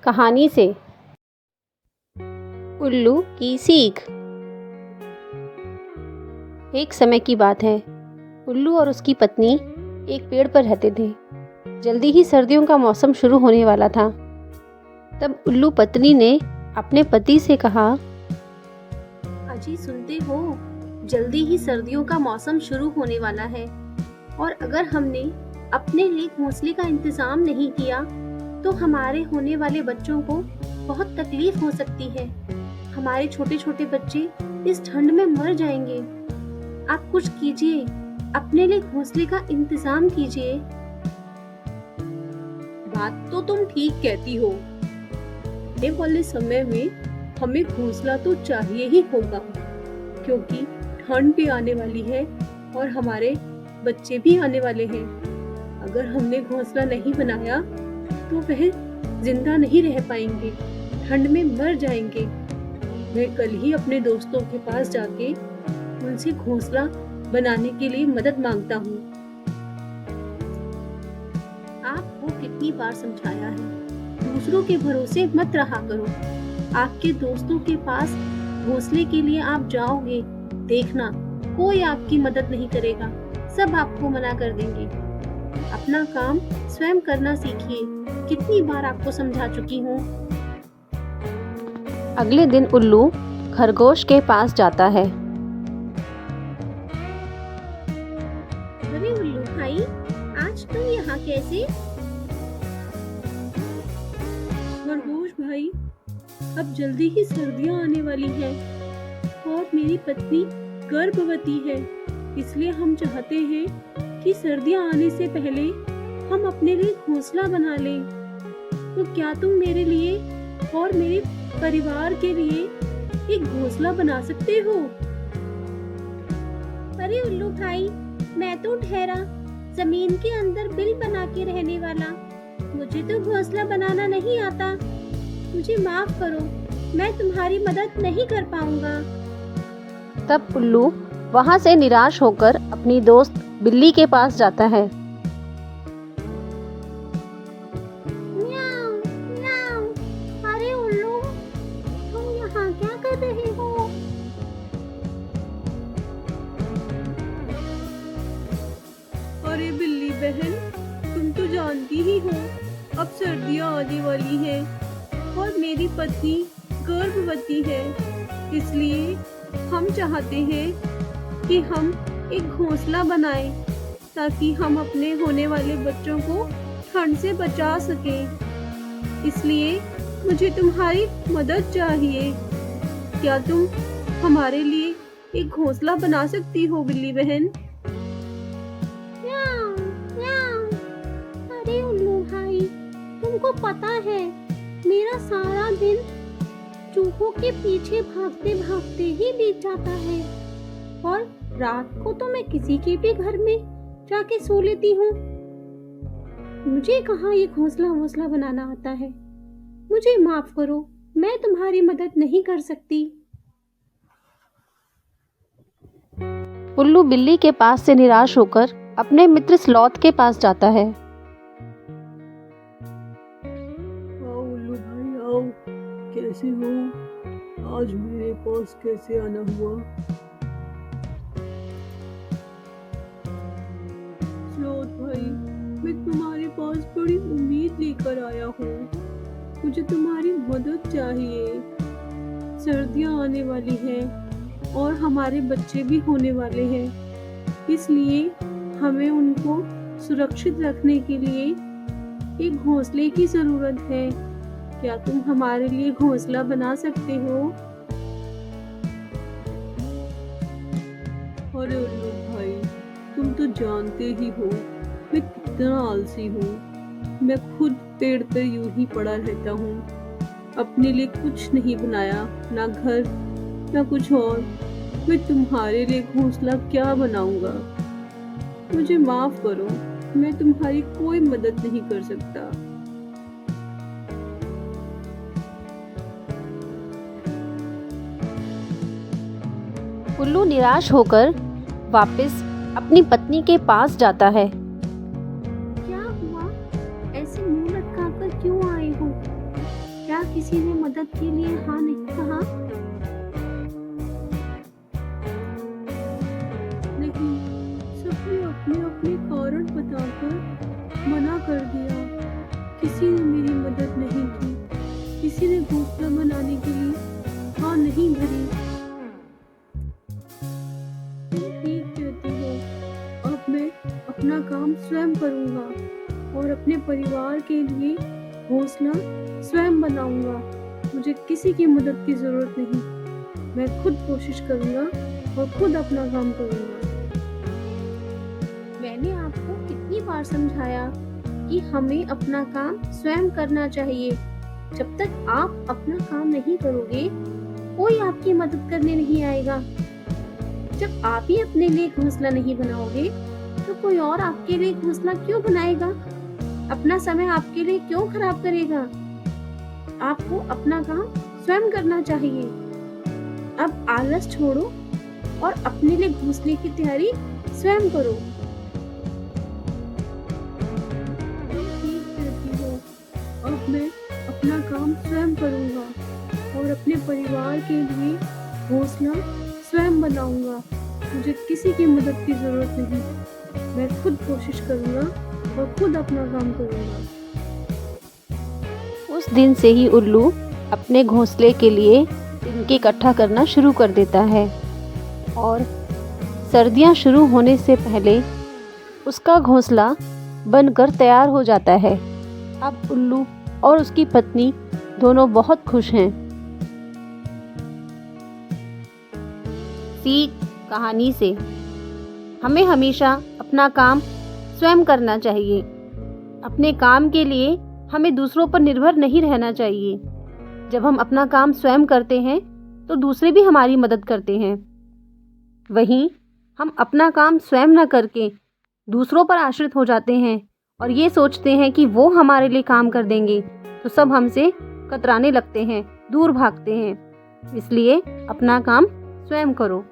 कहानी से उल्लू की सीख। एक समय की बात है। उल्लू और उसकी पत्नी एक पेड़ पर रहते थे। जल्दी ही सर्दियों का मौसम शुरू होने वाला था। तब उल्लू पत्नी ने अपने पति से कहा, अजी सुनते हो, जल्दी ही सर्दियों का मौसम शुरू होने वाला है और अगर हमने अपने लिए घोंसले का इंतजाम नहीं किया तो हमारे होने वाले बच्चों को बहुत तकलीफ हो सकती है। हमारे छोटे छोटे बच्चे इस ठंड में मर जाएंगे। आप कुछ कीजिए, अपने लिए घोंसले का इंतजाम कीजिए। बात तो तुम ठीक कहती हो। आने वाले समय में हमें घोंसला तो चाहिए ही होगा, क्योंकि ठंड भी आने वाली है और हमारे बच्चे भी आने वाले हैं। अगर हमने घोंसला नहीं बनाया तो वह जिंदा नहीं रह पाएंगे, ठंड में मर जाएंगे। मैं कल ही अपने दोस्तों के पास जाके उनसे घोंसला बनाने के लिए मदद मांगता हूँ। आपको कितनी बार समझाया है, दूसरों के भरोसे मत रहा करो। आपके दोस्तों के पास घोंसले के लिए आप जाओगे, देखना कोई आपकी मदद नहीं करेगा, सब आपको मना कर देंगे। अपना काम स्वयं करना सीखिए। कितनी बार आपको समझा चुकी हूँ। अगले दिन उल्लू खरगोश के पास जाता है। अरे उल्लू भाई, आज तुम यहाँ कैसे? खरगोश भाई, अब जल्दी ही सर्दियाँ आने वाली हैं और मेरी पत्नी गर्भवती है, इसलिए हम चाहते हैं कि सर्दियाँ आने से पहले हम अपने लिए घोंसला बना लें। तो क्या तुम मेरे लिए और मेरे परिवार के लिए एक घोंसला बना सकते हो? अरे उल्लू भाई, मैं तो ठहरा जमीन के अंदर बिल बना के रहने वाला। मुझे तो घोंसला बनाना नहीं आता। मुझे माफ करो, मैं तुम्हारी मदद नहीं कर पाऊंगा। तब उल्लू वहां से निराश होकर अपनी दोस्त बिल्ली के पास जाता है। म्याऊं, म्याऊं। अरे उल्लू, तुम यहाँ क्या कर रहे हो? अरे बिल्ली बहन, तुम तो जानती ही हो अब सर्दियाँ आने वाली हैं और मेरी पत्नी गर्भवती है, इसलिए हम चाहते हैं कि हम एक घोंसला बनाएं ताकि हम अपने होने वाले बच्चों को ठंड से बचा सकें। इसलिए मुझे तुम्हारी मदद चाहिए। क्या तुम हमारे लिए एक घोंसला बना सकती हो बिल्ली बहन? म्याऊं, म्याऊं। अरे उल्लू भाई, तुमको पता है मेरा सारा दिन चूहों के पीछे भागते भागते ही बीत जाता है और रात को तो मैं किसी के भी घर में जाके सो लेती हूँ। मुझे कहाँ ये घोंसला बनाना आता है। मुझे माफ करो, मैं तुम्हारी मदद नहीं कर सकती। उल्लू बिल्ली के पास से निराश होकर अपने मित्र स्लॉथ के पास जाता है। आओ उल्लू भाई आओ, कैसे हो? आज मेरे पास कैसे आना हुआ? स्लॉथ भाई, मैं तुम्हारे पास बड़ी उम्मीद लेकर आया हूँ। मुझे तुम्हारी मदद चाहिए। सर्दियाँ आने वाली हैं और हमारे बच्चे भी होने वाले हैं, इसलिए हमें उनको सुरक्षित रखने के लिए एक घोंसले की जरूरत है। क्या तुम हमारे लिए घोंसला बना सकते हो? अरे उल्लू भाई, तुम तो जानते ही हो मैं कितना आलसी हूँ। मैं खुद पेड़ पर यूं ही पड़ा रहता हूँ, अपने लिए कुछ नहीं बनाया, ना घर ना कुछ और। मैं तुम्हारे लिए घोंसला क्या बनाऊंगा? मुझे माफ करो, मैं तुम्हारी कोई मदद नहीं कर सकता। उल्लू निराश होकर वापस अपनी पत्नी के पास जाता है। क्या हुआ? ऐसे मुंह लटकाकर क्यों आए हो? किसी ने मदद के लिए हाँ नहीं कहा? नहीं, सबने अपने अपने कारण बताकर मना कर दिया। किसी ने मेरी मदद नहीं की, किसी ने घोंसला बनाने के लिए हाँ नहीं भरी। तुम ठीक कहती हो, अब मैं अपना काम स्वयं करूँगा और अपने परिवार के लिए घोंसला स्वयं बनाऊंगा। मुझे किसी की मदद की ज़रूरत नहीं। मैं खुद कोशिश करूँगा और खुद अपना काम करूँगा। मैंने आपको कितनी बार समझाया कि हमें अपना काम स्वयं करना चाहिए। जब तक आप अपना काम नहीं करोगे, कोई आपकी मदद करने नहीं आएगा। जब आप ही अपने लिए घोंसला नहीं बनाओगे, तो कोई और आपके लिए घोंसला क्यों बनाएगा? अपना समय आपके लिए क्यों खराब करेगा? आपको अपना काम स्वयं करना चाहिए। अब आलस छोड़ो और अपने लिए घोंसले की तैयारी स्वयं करो। तुम ठीक कहती हो, अब मैं अपना काम स्वयं करूँगा और अपने परिवार के लिए घोंसला स्वयं बनाऊँगा। मुझे किसी की मदद की ज़रूरत नहीं। मैं खुद कोशिश करूँगा और खुद अपना काम करूँगा। उस दिन से ही उल्लू अपने घोंसले के लिए तिनके इकट्ठा करना शुरू कर देता है और सर्दियाँ शुरू होने से पहले उसका घोंसला बनकर तैयार हो जाता है। अब उल्लू और उसकी पत्नी दोनों बहुत खुश हैं। सीख कहानी से हमें हमेशा अपना काम स्वयं करना चाहिए। अपने काम के लिए हमें दूसरों पर निर्भर नहीं रहना चाहिए। जब हम अपना काम स्वयं करते हैं तो दूसरे भी हमारी मदद करते हैं। वहीं हम अपना काम स्वयं न करके दूसरों पर आश्रित हो जाते हैं और ये सोचते हैं कि वो हमारे लिए काम कर देंगे, तो सब हमसे कतराने लगते हैं, दूर भागते हैं। इसलिए अपना काम स्वयं करो।